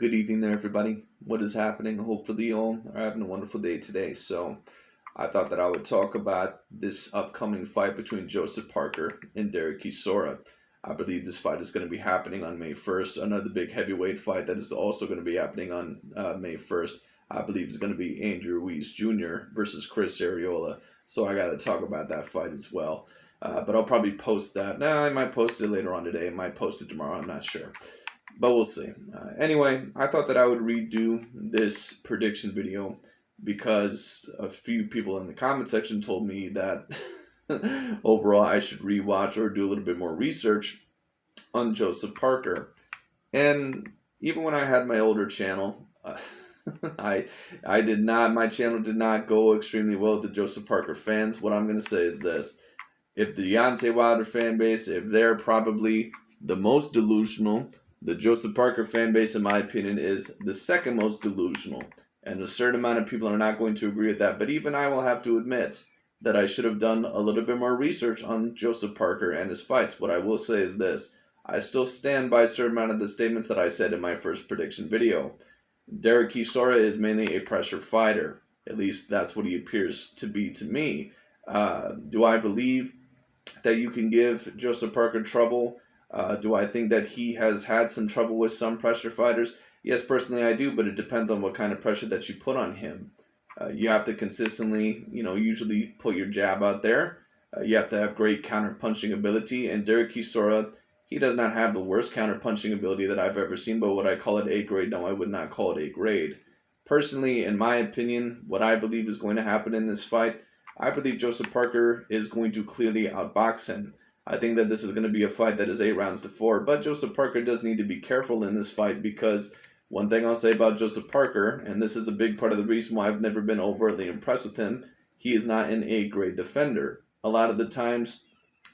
Good evening there, everybody. What is happening? Hopefully, you all are having a wonderful day today. So, I thought that I would talk about this upcoming fight between Joseph Parker and Derek Chisora. I believe this fight is going to be happening on May 1st. Another big heavyweight fight that is also going to be happening on May 1st. I believe is going to be Andrew Ruiz Jr. versus Chris Arreola. So, I got to talk about that fight as well. But I'll probably post that. I might post it later on today. I might post it tomorrow. I'm not sure. But we'll see. Anyway, I thought that I would redo this prediction video because a few people in the comment section told me that overall I should rewatch or do a little bit more research on Joseph Parker. And even when I had my older channel, I did not, my channel did not go extremely well with the Joseph Parker fans. What I'm going to say is this. If the Deontay Wilder fan base, if they're probably the most delusional, the Joseph Parker fan base, in my opinion, is the second most delusional. And a certain amount of people are not going to agree with that. But even I will have to admit that I should have done a little bit more research on Joseph Parker and his fights. What I will say is this. I still stand by a certain amount of the statements that I said in my first prediction video. Derek Chisora is mainly a pressure fighter. At least that's what he appears to be to me. Do I believe that you can give Joseph Parker trouble? Do I think that he has had some trouble with some pressure fighters? Yes, personally I do, but it depends on what kind of pressure that you put on him. You have to consistently, usually put your jab out there. You have to have great counter-punching ability, and Derek Chisora, he does not have the worst counter-punching ability that I've ever seen, but would I call it A grade? No, I would not call it A grade. Personally, in my opinion, what I believe is going to happen in this fight, I believe Joseph Parker is going to clearly outbox him. I think that this is going to be a fight that is 8 rounds to 4, but Joseph Parker does need to be careful in this fight because one thing I'll say about Joseph Parker, and this is a big part of the reason why I've never been overtly impressed with him, he is not an A-grade defender. A lot of the times,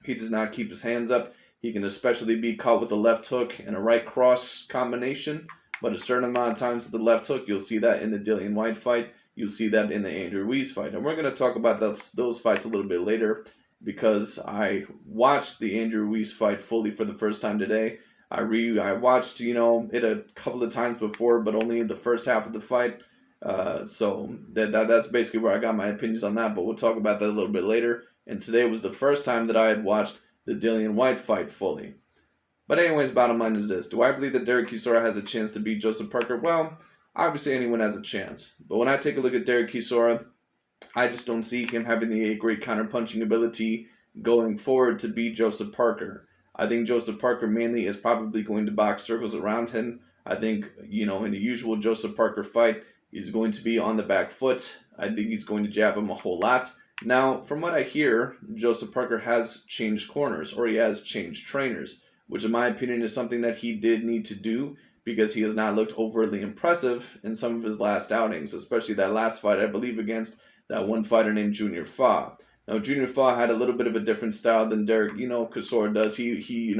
he does not keep his hands up. He can especially be caught with a left hook and a right cross combination, but a certain amount of times with the left hook, you'll see that in the Dillian White fight, you'll see that in the Andrew Ruiz fight, and we're going to talk about those fights a little bit later, because I watched the Andrew Ruiz fight fully for the first time today. I watched, it a couple of times before, but only in the first half of the fight. So that's basically where I got my opinions on that, but we'll talk about that a little bit later. And today was the first time that I had watched the Dillian White fight fully. But anyways, bottom line is this. Do I believe that Derek Chisora has a chance to beat Joseph Parker? Well, obviously anyone has a chance. But when I take a look at Derek Chisora, I just don't see him having the great counter-punching ability going forward to beat Joseph Parker. I think Joseph Parker mainly is probably going to box circles around him. I think, in the usual Joseph Parker fight, he's going to be on the back foot. I think he's going to jab him a whole lot. Now, from what I hear, Joseph Parker has changed corners, or he has changed trainers, which in my opinion is something that he did need to do because he has not looked overtly impressive in some of his last outings, especially that last fight, I believe, against that one fighter named Junior Fa. Now, Junior Fa had a little bit of a different style than Derek, Chisora does. He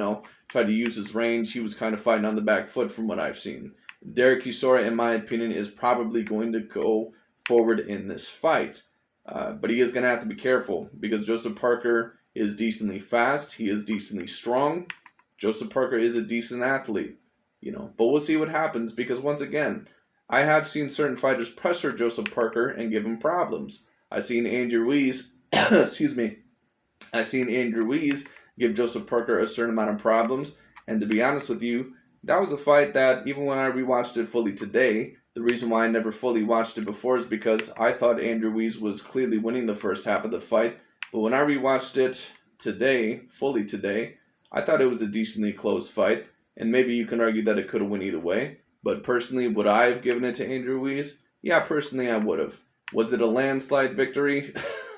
tried to use his range. He was kind of fighting on the back foot from what I've seen. Derek Chisora, in my opinion, is probably going to go forward in this fight. But he is going to have to be careful because Joseph Parker is decently fast. He is decently strong. Joseph Parker is a decent athlete, But we'll see what happens because, once again, I have seen certain fighters pressure Joseph Parker and give him problems. I've seen Andrew Ruiz, I've seen Andrew Ruiz give Joseph Parker a certain amount of problems. And to be honest with you, that was a fight that, even when I rewatched it fully today, the reason why I never fully watched it before is because I thought Andrew Ruiz was clearly winning the first half of the fight. But when I rewatched it today, fully today, I thought it was a decently close fight. And maybe you can argue that it could have went either way. But personally, would I have given it to Andrew Ruiz? Yeah, personally, I would have. Was it a landslide victory,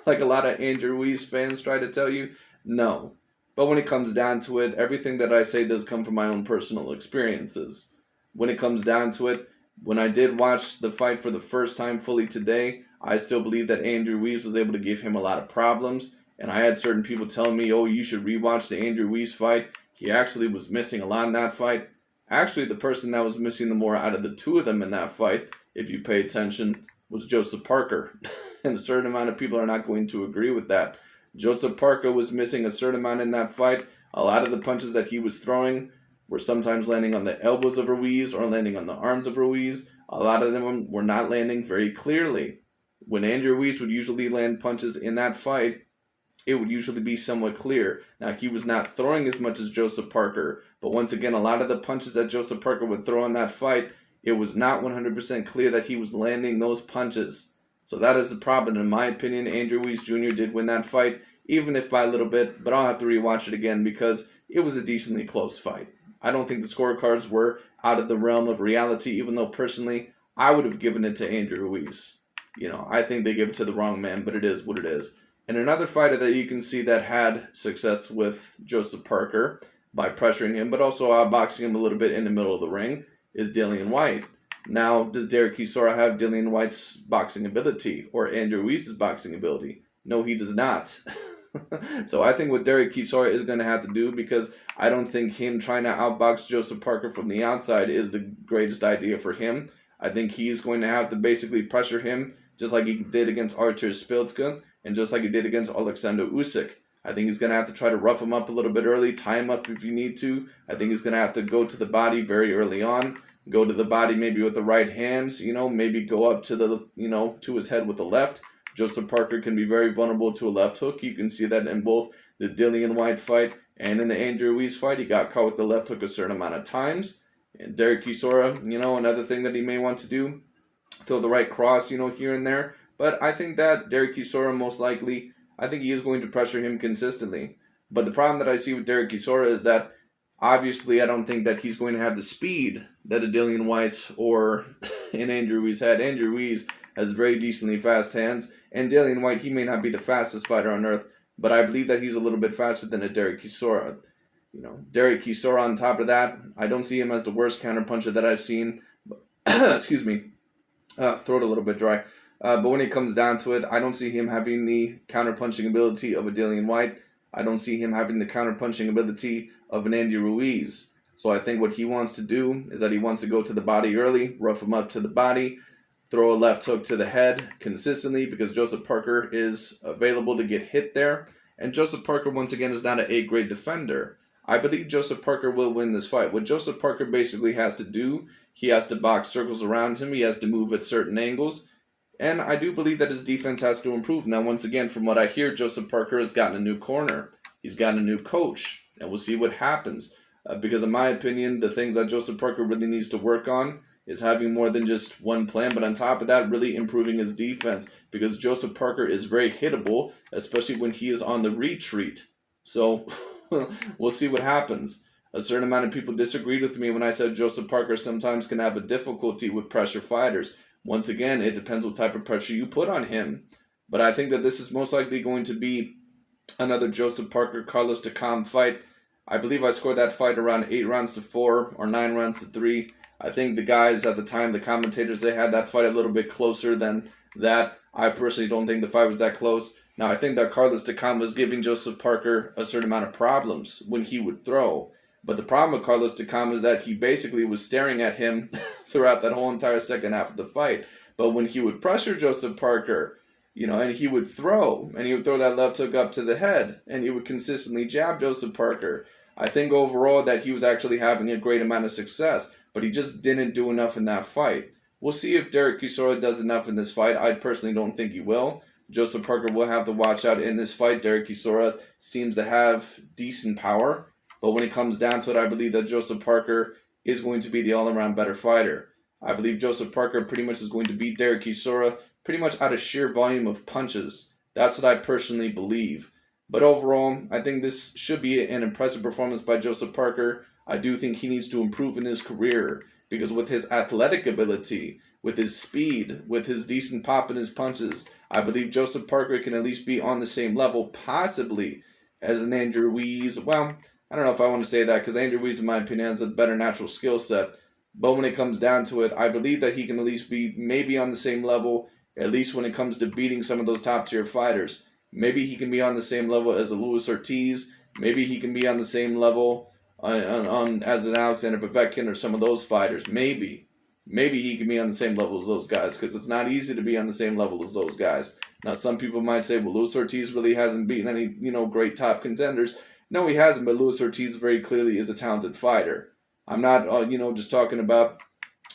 like a lot of Andrew Ruiz fans try to tell you? No. But when it comes down to it, everything that I say does come from my own personal experiences. When it comes down to it, when I did watch the fight for the first time fully today, I still believe that Andrew Ruiz was able to give him a lot of problems. And I had certain people telling me, oh, you should rewatch the Andrew Ruiz fight. He actually was missing a lot in that fight. Actually, the person that was missing the more out of the two of them in that fight, if you pay attention, was Joseph Parker. And a certain amount of people are not going to agree with that. Joseph Parker was missing a certain amount in that fight. A lot of the punches that he was throwing were sometimes landing on the elbows of Ruiz or landing on the arms of Ruiz. A lot of them were not landing very clearly. When Andrew Ruiz would usually land punches in that fight, it would usually be somewhat clear. Now, he was not throwing as much as Joseph Parker, but once again, a lot of the punches that Joseph Parker would throw in that fight, it was not 100% clear that he was landing those punches. So that is the problem. In my opinion, Andrew Ruiz Jr. did win that fight, even if by a little bit, but I'll have to rewatch it again because it was a decently close fight. I don't think the scorecards were out of the realm of reality, even though personally, I would have given it to Andrew Ruiz. I think they give it to the wrong man, but it is what it is. And another fighter that you can see that had success with Joseph Parker by pressuring him, but also outboxing him a little bit in the middle of the ring, is Dillian Whyte. Now, does Derek Chisora have Dillian Whyte's boxing ability or Andrew Ruiz's boxing ability? No, he does not. So I think what Derek Chisora is going to have to do, because I don't think him trying to outbox Joseph Parker from the outside is the greatest idea for him. I think he's going to have to basically pressure him just like he did against Artur Spiltzka and just like he did against Alexander Usyk. I think he's going to have to try to rough him up a little bit early, tie him up if you need to. I think he's going to have to go to the body very early on. Go to the body maybe with the right hands, maybe go up to the, to his head with the left. Joseph Parker can be very vulnerable to a left hook. You can see that in both the Dillian Whyte fight and in the Andrew Ruiz fight. He got caught with the left hook a certain amount of times. And Derek Chisora, another thing that he may want to do, throw the right cross, here and there. But I think that Derek Chisora most likely, I think he is going to pressure him consistently. But the problem that I see with Derek Chisora is that obviously I don't think that he's going to have the speed that a Dillian Whyte or an Andrew Ruiz had. Andrew Ruiz has very decently fast hands. And Dillian Whyte, he may not be the fastest fighter on earth, but I believe that he's a little bit faster than a Derek Chisora. Derek Chisora on top of that, I don't see him as the worst counterpuncher that I've seen. Excuse me. Throat a little bit dry. But when it comes down to it, I don't see him having the counterpunching ability of a Dillian Whyte. I don't see him having the counterpunching ability of an Andy Ruiz. So I think what he wants to do is that he wants to go to the body early, rough him up to the body, throw a left hook to the head consistently because Joseph Parker is available to get hit there. And Joseph Parker, once again, is not an A-grade defender. I believe Joseph Parker will win this fight. What Joseph Parker basically has to do, he has to box circles around him. He has to move at certain angles. And I do believe that his defense has to improve. Now, once again, from what I hear, Joseph Parker has gotten a new corner. He's gotten a new coach. And we'll see what happens. Because in my opinion, the things that Joseph Parker really needs to work on is having more than just one plan, but on top of that, really improving his defense, because Joseph Parker is very hittable, especially when he is on the retreat. So we'll see what happens. A certain amount of people disagreed with me when I said Joseph Parker sometimes can have a difficulty with pressure fighters. Once again, it depends what type of pressure you put on him. But I think that this is most likely going to be another Joseph Parker Carlos Takam fight. I believe I scored that fight around 8 rounds to 4 or 9 rounds to 3. I think the guys at the time, the commentators, they had that fight a little bit closer than that. I personally don't think the fight was that close. Now, I think that Carlos Takam was giving Joseph Parker a certain amount of problems when he would throw. But the problem with Carlos Takam is that he basically was staring at him throughout that whole entire second half of the fight. But when he would pressure Joseph Parker, and he would throw that left hook up to the head, and he would consistently jab Joseph Parker. I think overall that he was actually having a great amount of success, but he just didn't do enough in that fight. We'll see if Derek Chisora does enough in this fight. I personally don't think he will. Joseph Parker will have to watch out in this fight. Derek Chisora seems to have decent power, but when it comes down to it, I believe that Joseph Parker is going to be the all-around better fighter. I believe Joseph Parker pretty much is going to beat Derek Chisora pretty much out of sheer volume of punches. That's what I personally believe. But overall, I think this should be an impressive performance by Joseph Parker. I do think he needs to improve in his career, because with his athletic ability, with his speed, with his decent pop in his punches, I believe Joseph Parker can at least be on the same level, possibly, as an Andrew Ruiz. Well, I don't know if I want to say that, because Andrew Ruiz, in my opinion, has a better natural skill set. But when it comes down to it, I believe that he can at least be maybe on the same level, at least when it comes to beating some of those top-tier fighters. Maybe he can be on the same level as a Luis Ortiz. Maybe he can be on the same level as an Alexander Povetkin or some of those fighters. Maybe he can be on the same level as those guys, because it's not easy to be on the same level as those guys. Now, some people might say, well, Luis Ortiz really hasn't beaten any, great top contenders. No, he hasn't, but Luis Ortiz very clearly is a talented fighter. I'm not, just talking about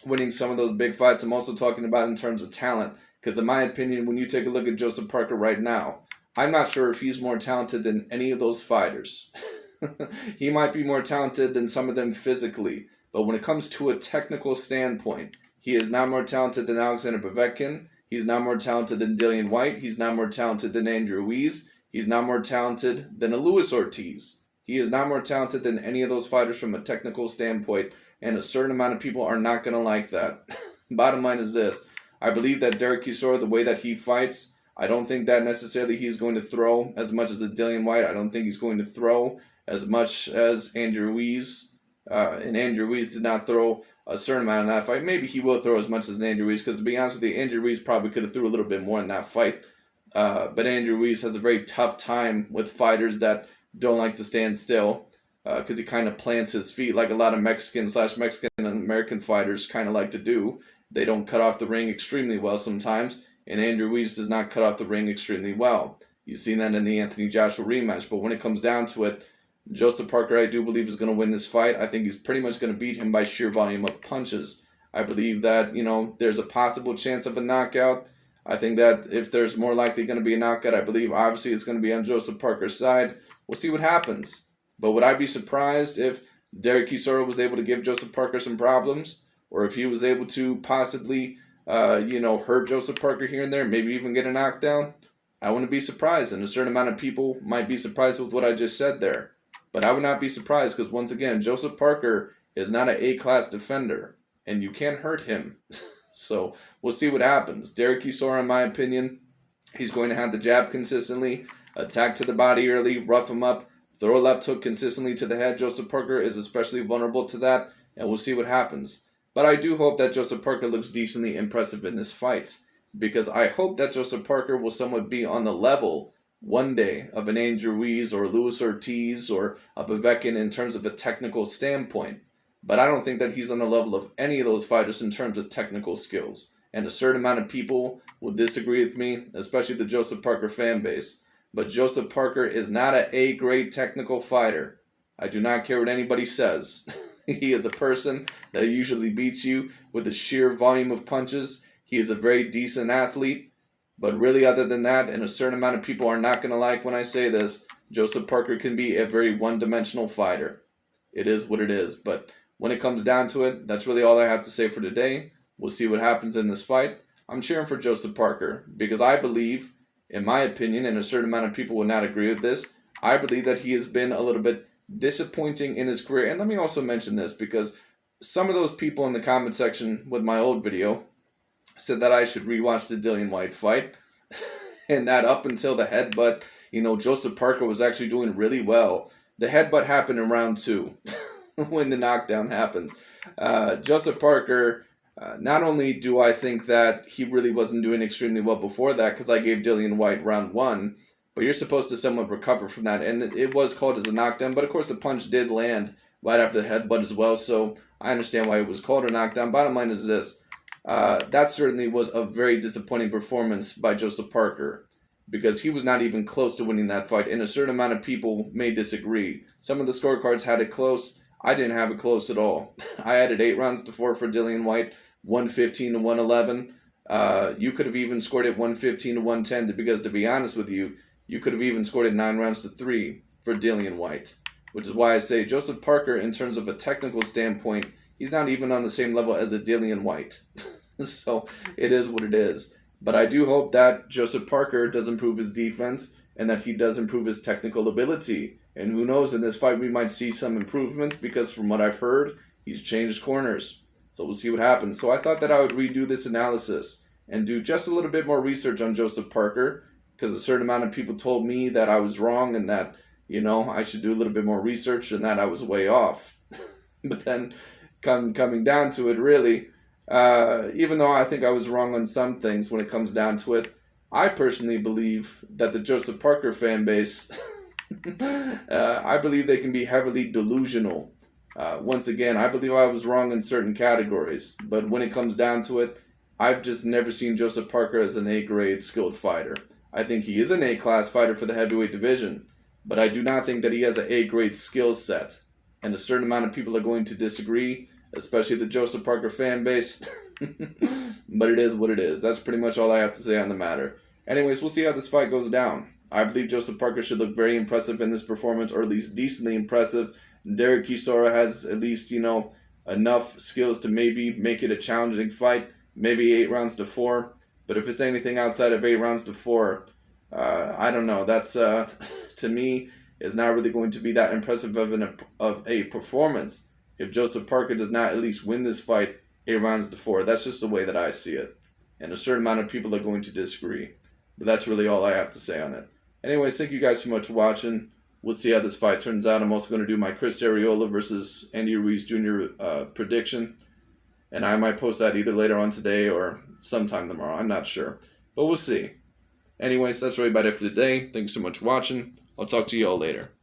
winning some of those big fights. I'm also talking about in terms of talent. Because in my opinion, when you take a look at Joseph Parker right now, I'm not sure if he's more talented than any of those fighters. He might be more talented than some of them physically. But when it comes to a technical standpoint, he is not more talented than Alexander Povetkin. He's not more talented than Dillian White. He's not more talented than Andrew Ruiz. He's not more talented than a Luis Ortiz. He is not more talented than any of those fighters from a technical standpoint. And a certain amount of people are not going to like that. Bottom line is this. I believe that Derek Chisora, the way that he fights, I don't think that necessarily he's going to throw as much as the Dillian White. I don't think he's going to throw as much as Andrew Ruiz. And Andrew Ruiz did not throw a certain amount in that fight. Maybe he will throw as much as Andrew Ruiz, because to be honest with you, Andrew Ruiz probably could have threw a little bit more in that fight. But Andrew Ruiz has a very tough time with fighters that don't like to stand still, because he kind of plants his feet like a lot of Mexican and American fighters kind of like to do. They don't cut off the ring extremely well sometimes, and Andrew Ruiz does not cut off the ring extremely well. You've seen that in the Anthony Joshua rematch, but when it comes down to it, Joseph Parker, I do believe, is going to win this fight. I think he's pretty much going to beat him by sheer volume of punches. I believe that, there's a possible chance of a knockout. I think that if there's more likely going to be a knockout, I believe obviously it's going to be on Joseph Parker's side. We'll see what happens. But would I be surprised if Derek Chisora was able to give Joseph Parker some problems? Or if he was able to possibly, hurt Joseph Parker here and there, maybe even get a knockdown? I wouldn't be surprised. And a certain amount of people might be surprised with what I just said there. But I would not be surprised, because once again, Joseph Parker is not an A-class defender, and you can't hurt him. So we'll see what happens. Derek Chisora, in my opinion, he's going to have the jab consistently, attack to the body early, rough him up, throw a left hook consistently to the head. Joseph Parker is especially vulnerable to that, and we'll see what happens. But I do hope that Joseph Parker looks decently impressive in this fight, because I hope that Joseph Parker will somewhat be on the level one day of an Andrew Ruiz or Luis Ortiz or a Povetkin in terms of a technical standpoint. But I don't think that he's on the level of any of those fighters in terms of technical skills. And a certain amount of people will disagree with me, especially the Joseph Parker fan base. But Joseph Parker is not an A-grade technical fighter. I do not care what anybody says. He is a person that usually beats you with a sheer volume of punches. He is a very decent athlete. But really, other than that, and a certain amount of people are not going to like when I say this, Joseph Parker can be a very one-dimensional fighter. It is what it is. But when it comes down to it, that's really all I have to say for today. We'll see what happens in this fight. I'm cheering for Joseph Parker because I believe, in my opinion, and a certain amount of people will not agree with this, I believe that he has been a little bit disappointing in his career. And let me also mention this, because some of those people in the comment section with my old video said that I should rewatch the Dillian White fight, and that up until the headbutt, Joseph Parker was actually doing really well. The headbutt happened in round 2 when the knockdown happened. Joseph Parker, not only do I think that he really wasn't doing extremely well before that, because I gave Dillian White round 1, but you're supposed to somewhat recover from that, and it was called as a knockdown, but of course the punch did land right after the headbutt as well, so I understand why it was called a knockdown. Bottom line is this. That certainly was a very disappointing performance by Joseph Parker, because he was not even close to winning that fight, and a certain amount of people may disagree. Some of the scorecards had it close. I didn't have it close at all. I had it 8 rounds to 4 for Dillian White, 115 to 111. You could have even scored it 115 to 110, because to be honest with you, you could have even scored it 9 rounds to 3 for Dillian White, which is why I say Joseph Parker, in terms of a technical standpoint, he's not even on the same level as a Dillian White. So it is what it is. But I do hope that Joseph Parker does improve his defense and that he does improve his technical ability. And who knows, in this fight we might see some improvements, because from what I've heard, he's changed corners. So we'll see what happens. So I thought that I would redo this analysis and do just a little bit more research on Joseph Parker, because a certain amount of people told me that I was wrong and that, I should do a little bit more research and that I was way off. But then coming down to it, really, even though I think I was wrong on some things when it comes down to it, I personally believe that the Joseph Parker fan base, I believe they can be heavily delusional. Once again, I believe I was wrong in certain categories, but when it comes down to it, I've just never seen Joseph Parker as an A-grade skilled fighter. I think he is an A-class fighter for the heavyweight division, but I do not think that he has an A-grade skill set. and a certain amount of people are going to disagree, especially the Joseph Parker fan base. But it is what it is. That's pretty much all I have to say on the matter. Anyways, we'll see how this fight goes down. I believe Joseph Parker should look very impressive in this performance, or at least decently impressive. Derek Chisora has at least, enough skills to maybe make it a challenging fight, maybe 8 rounds to 4. But if it's anything outside of 8 rounds to 4, I don't know. That's to me is not really going to be that impressive of a performance if Joseph Parker does not at least win this fight 8 rounds to 4. That's just the way that I see it, and a certain amount of people are going to disagree. But that's really all I have to say on it. Anyways, thank you guys so much for watching. We'll see how this fight turns out. I'm also going to do my Chris Arreola versus Andy Ruiz Jr. Prediction. And I might post that either later on today or sometime tomorrow. I'm not sure. But we'll see. Anyways, that's really about it for today. Thanks so much for watching. I'll talk to you all later.